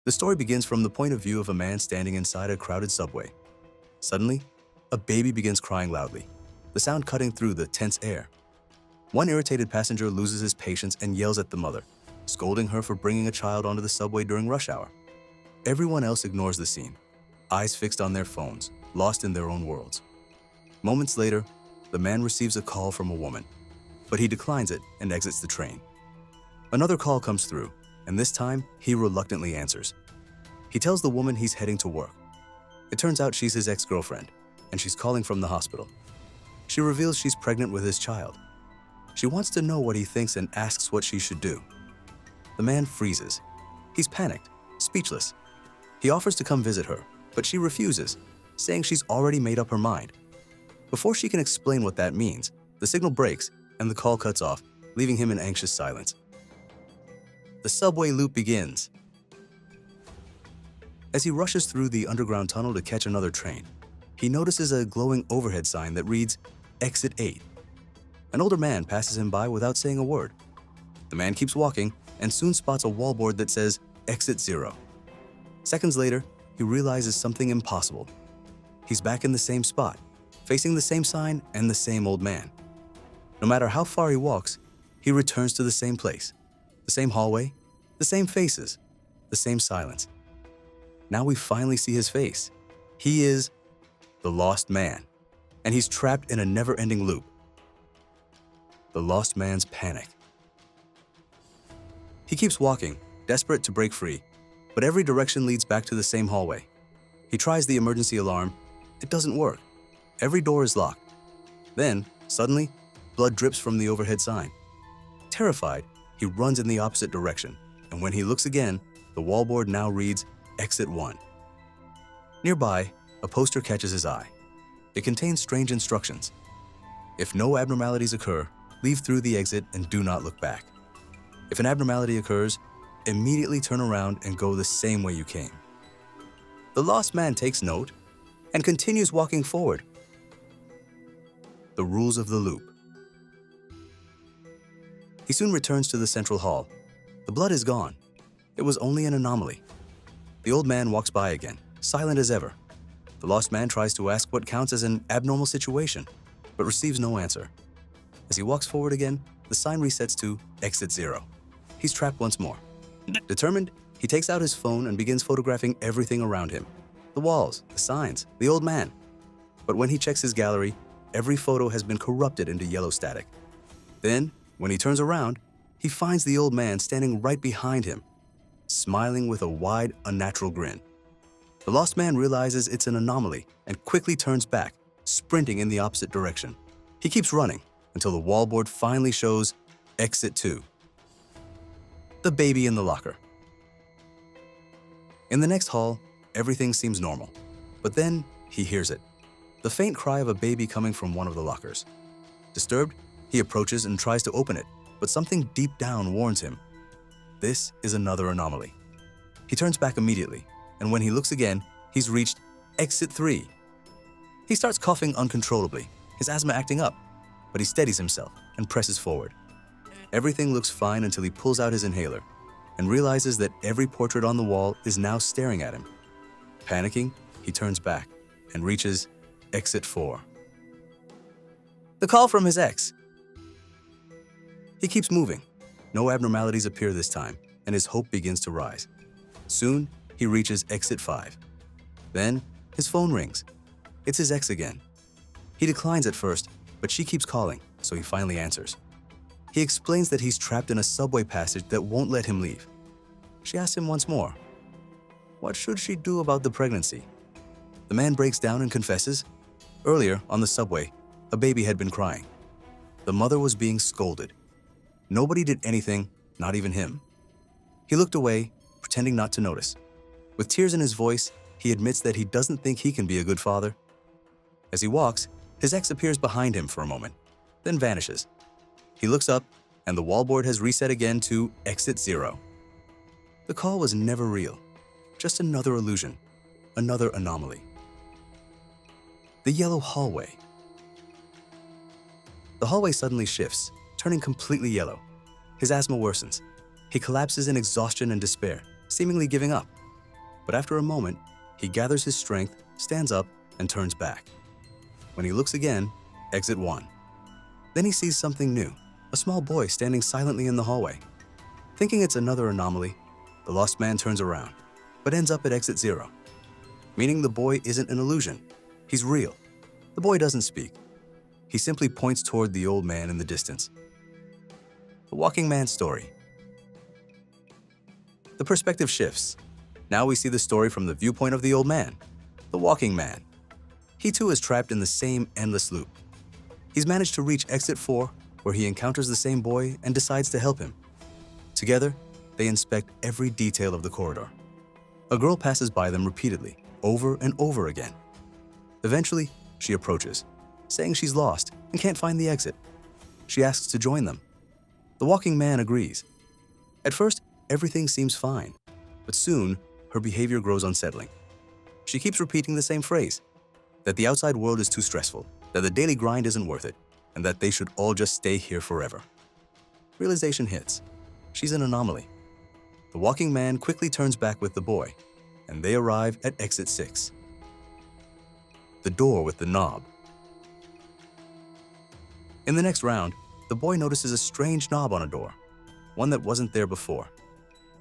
The story begins from the point of view of a man standing inside a crowded subway. Suddenly, a baby begins crying loudly, the sound cutting through the tense air. One irritated passenger loses his patience and yells at the mother, scolding her for bringing a child onto the subway during rush hour. Everyone else ignores the scene, eyes fixed on their phones, lost in their own worlds. Moments later, the man receives a call from a woman, but he declines it and exits the train. Another call comes through, and this time, he reluctantly answers. He tells the woman he's heading to work. It turns out she's his ex-girlfriend, and she's calling from the hospital. She reveals she's pregnant with his child. She wants to know what he thinks and asks what she should do. The man freezes. He's panicked, speechless. He offers to come visit her, but she refuses, saying she's already made up her mind. Before she can explain what that means, the signal breaks and the call cuts off, leaving him in anxious silence. The subway loop begins. As he rushes through the underground tunnel to catch another train, he notices a glowing overhead sign that reads, Exit 8. An older man passes him by without saying a word. The man keeps walking and soon spots a wallboard that says, Exit 0. Seconds later, he realizes something impossible. He's back in the same spot, facing the same sign and the same old man. No matter how far he walks, he returns to the same place, the same hallway, the same faces, the same silence. Now we finally see his face. He is the lost man, and he's trapped in a never-ending loop. The lost man's panic. He keeps walking, desperate to break free, but every direction leads back to the same hallway. He tries the emergency alarm. It doesn't work. Every door is locked. Then, suddenly, blood drips from the overhead sign. Terrified, he runs in the opposite direction, and when he looks again, the wallboard now reads, Exit 1. Nearby, a poster catches his eye. It contains strange instructions. If no abnormalities occur, leave through the exit and do not look back. If an abnormality occurs, immediately turn around and go the same way you came. The lost man takes note and continues walking forward. The rules of the loop. He soon returns to the central hall. The blood is gone. It was only an anomaly. The old man walks by again, silent as ever. The lost man tries to ask what counts as an abnormal situation, but receives no answer. As he walks forward again, the sign resets to Exit 0. He's trapped once more. Determined, he takes out his phone and begins photographing everything around him. The walls, the signs, the old man. But when he checks his gallery, every photo has been corrupted into yellow static. Then, when he turns around, he finds the old man standing right behind him, smiling with a wide, unnatural grin. The lost man realizes it's an anomaly and quickly turns back, sprinting in the opposite direction. He keeps running until the wallboard finally shows Exit 2. The baby in the locker. In the next hall, everything seems normal, but then he hears it. The faint cry of a baby coming from one of the lockers. Disturbed, he approaches and tries to open it, but something deep down warns him. This is another anomaly. He turns back immediately, and when he looks again, he's reached Exit 3. He starts coughing uncontrollably, his asthma acting up, but he steadies himself and presses forward. Everything looks fine until he pulls out his inhaler and realizes that every portrait on the wall is now staring at him. Panicking, he turns back and reaches Exit 4. The call from his ex. He keeps moving. No abnormalities appear this time, and his hope begins to rise. Soon, he reaches Exit 5. Then, his phone rings. It's his ex again. He declines at first, but she keeps calling, so he finally answers. He explains that he's trapped in a subway passage that won't let him leave. She asks him once more, what should she do about the pregnancy? The man breaks down and confesses. Earlier, on the subway, a baby had been crying. The mother was being scolded. Nobody did anything, not even him. He looked away, pretending not to notice. With tears in his voice, he admits that he doesn't think he can be a good father. As he walks, his ex appears behind him for a moment, then vanishes. He looks up, and the wallboard has reset again to Exit 0. The call was never real, just another illusion, another anomaly. The yellow hallway. The hallway suddenly shifts, turning completely yellow. His asthma worsens. He collapses in exhaustion and despair, seemingly giving up. But after a moment, he gathers his strength, stands up, and turns back. When he looks again, exit 1. Then he sees something new, a small boy standing silently in the hallway. Thinking it's another anomaly, the lost man turns around, but ends up at exit 0, meaning the boy isn't an illusion. He's real. The boy doesn't speak. He simply points toward the old man in the distance. The walking man's story. The perspective shifts. Now we see the story from the viewpoint of the old man, the walking man. He too is trapped in the same endless loop. He's managed to reach exit 4, where he encounters the same boy and decides to help him. Together, they inspect every detail of the corridor. A girl passes by them repeatedly, over and over again. Eventually, she approaches, saying she's lost and can't find the exit. She asks to join them. The walking man agrees. At first, everything seems fine, but soon, her behavior grows unsettling. She keeps repeating the same phrase, that the outside world is too stressful, that the daily grind isn't worth it, and that they should all just stay here forever. Realization hits. She's an anomaly. The walking man quickly turns back with the boy, and they arrive at exit 6. The door with the knob. In the next round, the boy notices a strange knob on a door, one that wasn't there before.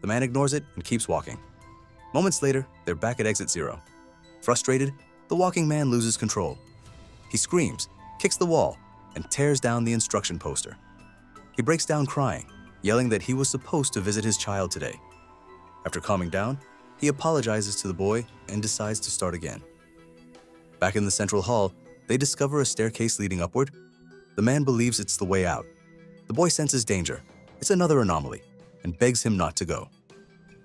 The man ignores it and keeps walking. Moments later, they're back at exit 0. Frustrated, the walking man loses control. He screams, kicks the wall, and tears down the instruction poster. He breaks down crying, yelling that he was supposed to visit his child today. After calming down, he apologizes to the boy and decides to start again. Back in the central hall, they discover a staircase leading upward. The man believes it's the way out. The boy senses danger. It's another anomaly, and begs him not to go.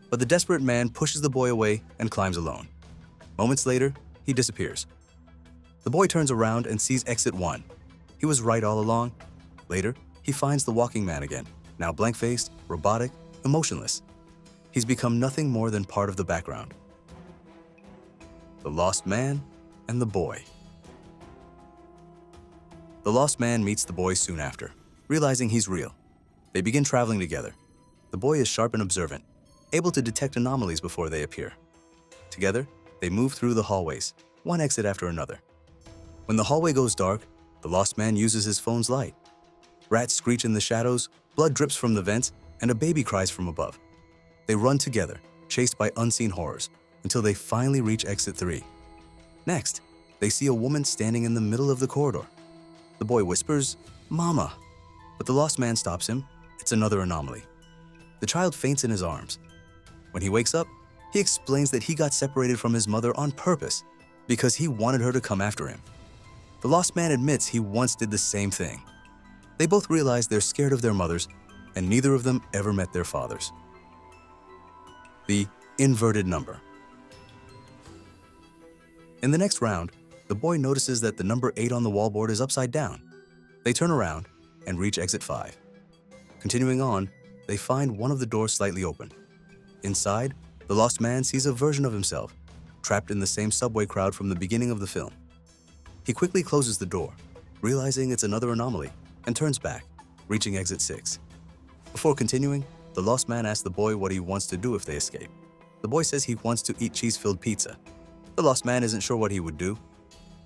But the desperate man pushes the boy away and climbs alone. Moments later, he disappears. The boy turns around and sees exit 1. He was right all along. Later, he finds the walking man again, now blank-faced, robotic, emotionless. He's become nothing more than part of the background. The lost man and the boy. The lost man meets the boy soon after, realizing he's real. They begin traveling together. The boy is sharp and observant, able to detect anomalies before they appear. Together, they move through the hallways, one exit after another. When the hallway goes dark, the lost man uses his phone's light. Rats screech in the shadows, blood drips from the vents, and a baby cries from above. They run together, chased by unseen horrors, until they finally reach exit 3. Next, they see a woman standing in the middle of the corridor. The boy whispers, "Mama," but the lost man stops him. It's another anomaly. The child faints in his arms. When he wakes up, he explains that he got separated from his mother on purpose because he wanted her to come after him. The lost man admits he once did the same thing. They both realize they're scared of their mothers, and neither of them ever met their fathers. The inverted number. In the next round, the boy notices that the number 8 on the wallboard is upside down. They turn around and reach exit 5. Continuing on, they find one of the doors slightly open. Inside, the lost man sees a version of himself, trapped in the same subway crowd from the beginning of the film. He quickly closes the door, realizing it's another anomaly, and turns back, reaching exit 6. Before continuing, the lost man asks the boy what he wants to do if they escape. The boy says he wants to eat cheese-filled pizza. The lost man isn't sure what he would do.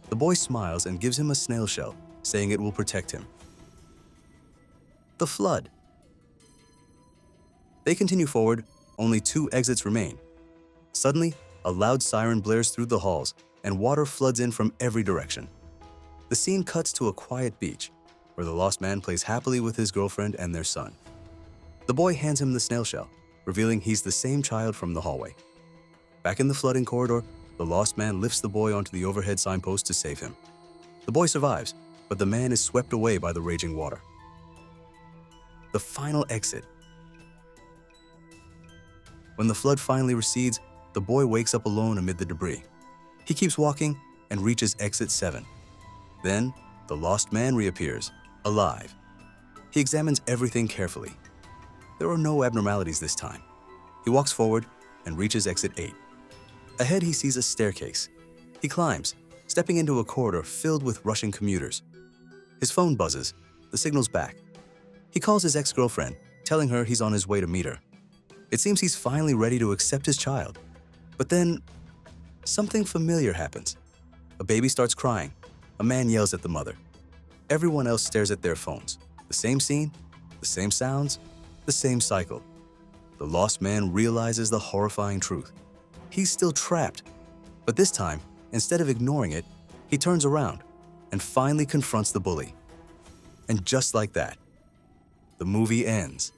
The boy smiles and gives him a snail shell, saying it will protect him. The flood. They continue forward, only 2 exits remain. Suddenly, a loud siren blares through the halls, and water floods in from every direction. The scene cuts to a quiet beach, where the lost man plays happily with his girlfriend and their son. The boy hands him the snail shell, revealing he's the same child from the hallway. Back in the flooding corridor, the lost man lifts the boy onto the overhead signpost to save him. The boy survives, but the man is swept away by the raging water. The final exit. When the flood finally recedes, the boy wakes up alone amid the debris. He keeps walking and reaches exit 7. Then, the lost man reappears, alive. He examines everything carefully. There are no abnormalities this time. He walks forward and reaches exit 8. Ahead, he sees a staircase. He climbs, stepping into a corridor filled with rushing commuters. His phone buzzes. The signal's back. He calls his ex-girlfriend, telling her he's on his way to meet her. It seems he's finally ready to accept his child. But then, something familiar happens. A baby starts crying. A man yells at the mother. Everyone else stares at their phones. The same scene, the same sounds, the same cycle. The lost man realizes the horrifying truth. He's still trapped. But this time, instead of ignoring it, he turns around and finally confronts the bully. And just like that, the movie ends.